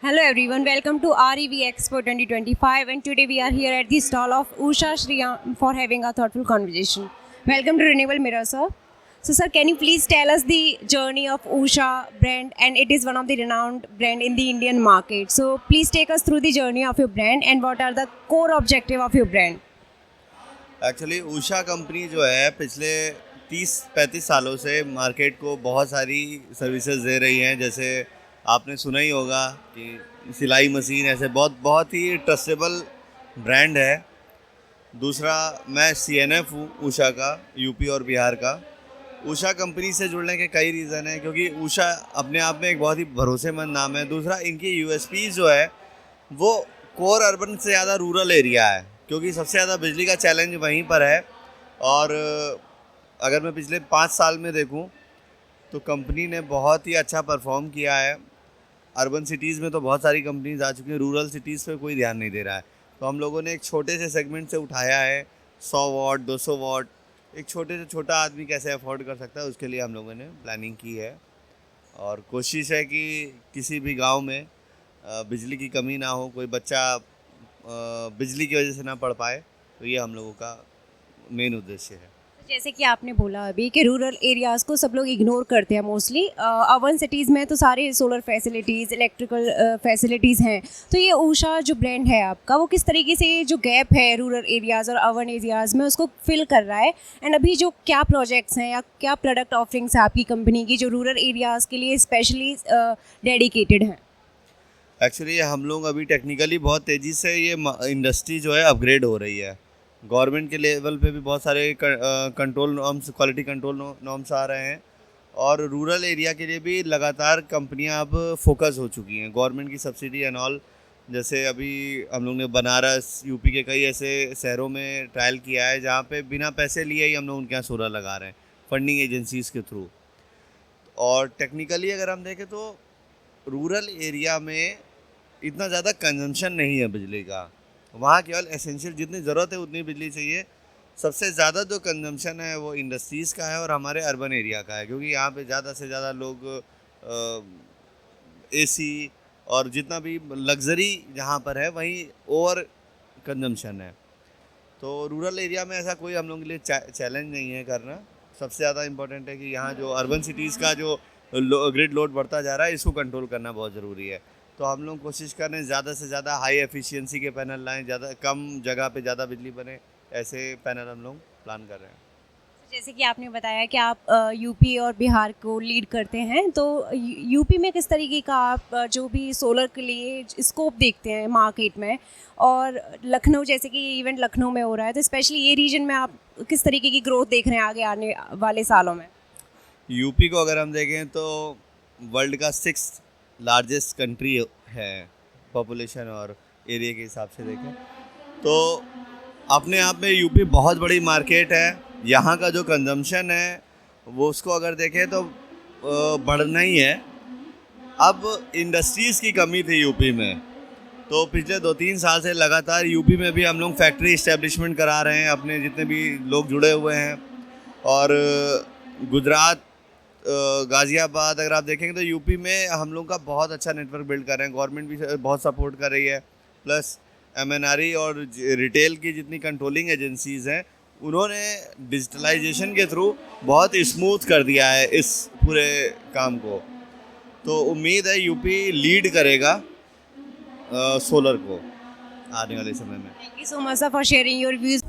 Hello everyone, welcome to REV Expo 2025 and today we are here at the stall of Usha Shriyam for having a thoughtful conversation. Welcome to Renewable Mirror, sir. So sir, can you please tell us the journey of Usha brand, and it is one of the renowned brand in the Indian market. So please take us through the journey of your brand and what are the core objective of your brand. Actually Usha company जो है पिछले 30-35 सालों से market को बहुत सारी services दे रही हैं। जैसे आपने सुना ही होगा कि सिलाई मशीन, ऐसे बहुत बहुत ही ट्रस्टेबल ब्रांड है। दूसरा, मैं CNF हूँ ऊषा का, यूपी और बिहार का। ऊषा कंपनी से जुड़ने के कई रीज़न हैं, क्योंकि ऊषा अपने आप में एक बहुत ही भरोसेमंद नाम है। दूसरा, इनकी USP जो है वो कोर अर्बन से ज़्यादा रूरल एरिया है, क्योंकि सबसे ज़्यादा बिजली का चैलेंज वहीं पर है। और अगर मैं पिछले 5 साल में देखूं तो कंपनी ने बहुत ही अच्छा परफॉर्म किया है। अर्बन सिटीज़ में तो बहुत सारी कंपनीज आ चुकी हैं, रूरल सिटीज़ पे कोई ध्यान नहीं दे रहा है। तो हम लोगों ने एक छोटे से सेगमेंट से उठाया है 100 वाट 200 वाट। एक छोटे से छोटा आदमी कैसे अफोर्ड कर सकता है, उसके लिए हम लोगों ने प्लानिंग की है। और कोशिश है कि किसी भी गांव में बिजली की कमी ना हो, कोई बच्चा बिजली की वजह से ना पढ़ पाए। तो ये हम लोगों का मेन उद्देश्य है। जैसे कि आपने बोला अभी कि रूरल एरियाज़ को सब लोग इग्नोर करते हैं मोस्टली, अर्बन सिटीज़ में तो सारे सोलर फैसिलिटीज़, इलेक्ट्रिकल फैसिलिटीज़ हैं। तो ये ऊषा जो ब्रांड है आपका, वो किस तरीके से ये जो गैप है रूरल एरियाज़ और अर्बन एरियाज़ में उसको फिल कर रहा है, एंड अभी जो क्या प्रोजेक्ट्स हैं या क्या प्रोडक्ट ऑफरिंग्स है आपकी कंपनी की जो रूरल एरियाज़ के लिए स्पेशली डेडिकेटेड हैं? एक्चुअली हम लोग अभी टेक्निकली बहुत तेज़ी से ये इंडस्ट्री जो है अपग्रेड हो रही है। गवर्नमेंट के लेवल पे भी बहुत सारे control norms, quality control norms आ रहे हैं। और रूरल एरिया के लिए भी लगातार कंपनियां अब फोकस हो चुकी हैं, गवर्नमेंट की सब्सिडी एंड ऑल। जैसे अभी हम लोग ने बनारस, यूपी के कई ऐसे शहरों में ट्रायल किया है जहाँ पे बिना पैसे लिए ही हम लोग उनके यहाँ सोलर लगा रहे हैं, फंडिंग एजेंसीज़ के थ्रू। और टेक्निकली अगर हम देखें तो रूरल एरिया में इतना ज़्यादा कंजम्पशन नहीं है बिजली का। वहाँ केवल एसेंशियल जितनी ज़रूरत है उतनी बिजली चाहिए। सबसे ज़्यादा जो कंजम्पशन है वो इंडस्ट्रीज़ का है और हमारे अर्बन एरिया का है, क्योंकि यहाँ पे ज़्यादा से ज़्यादा लोग AC और जितना भी लग्जरी जहाँ पर है वहीं ओवर कंजम्पशन है। तो रूरल एरिया में ऐसा कोई हम लोगों के लिए चैलेंज नहीं है करना। सबसे ज़्यादा इम्पोर्टेंट है कि यहाँ जो अर्बन सिटीज़ का जो ग्रिड लोड बढ़ता जा रहा है, इसको कंट्रोल करना बहुत ज़रूरी है। तो हम लोग कोशिश कर रहे हैं ज़्यादा से ज़्यादा हाई एफिशिएंसी के पैनल लाएं, ज़्यादा कम जगह पे ज़्यादा बिजली बने, ऐसे पैनल हम लोग प्लान कर रहे हैं। जैसे कि आपने बताया कि आप यूपी और बिहार को लीड करते हैं, तो यूपी में किस तरीके का आप जो भी सोलर के लिए स्कोप देखते हैं मार्केट में, और लखनऊ, जैसे कि इवेंट लखनऊ में हो रहा है, तो स्पेशली ये रीजन में आप किस तरीके की ग्रोथ देख रहे हैं आगे आने वाले सालों में? यूपी को अगर हम देखें तो वर्ल्ड का 6th लार्जेस्ट कंट्री है, पॉपुलेशन और एरिया के हिसाब से देखें तो अपने आप में यूपी बहुत बड़ी मार्केट है। यहाँ का जो कंजम्पशन है वो उसको अगर देखें तो बढ़ना ही है। अब इंडस्ट्रीज़ की कमी थी यूपी में, तो पिछले 2-3 साल से लगातार यूपी में भी हम लोग फैक्ट्री इस्टेब्लिशमेंट करा रहे हैं, अपने जितने भी लोग जुड़े हुए हैं। और गुजरात, गाज़ियाबाद अगर आप देखेंगे तो यूपी में हम लोग का बहुत अच्छा नेटवर्क बिल्ड कर रहे हैं। गवर्नमेंट भी बहुत सपोर्ट कर रही है, प्लस MNRE और रिटेल की जितनी कंट्रोलिंग एजेंसीज़ हैं उन्होंने डिजिटलाइजेशन के थ्रू बहुत स्मूथ कर दिया है इस पूरे काम को। तो उम्मीद है यूपी लीड करेगा सोलर को आने वाले समय में। Thank you so much sir for sharing your views.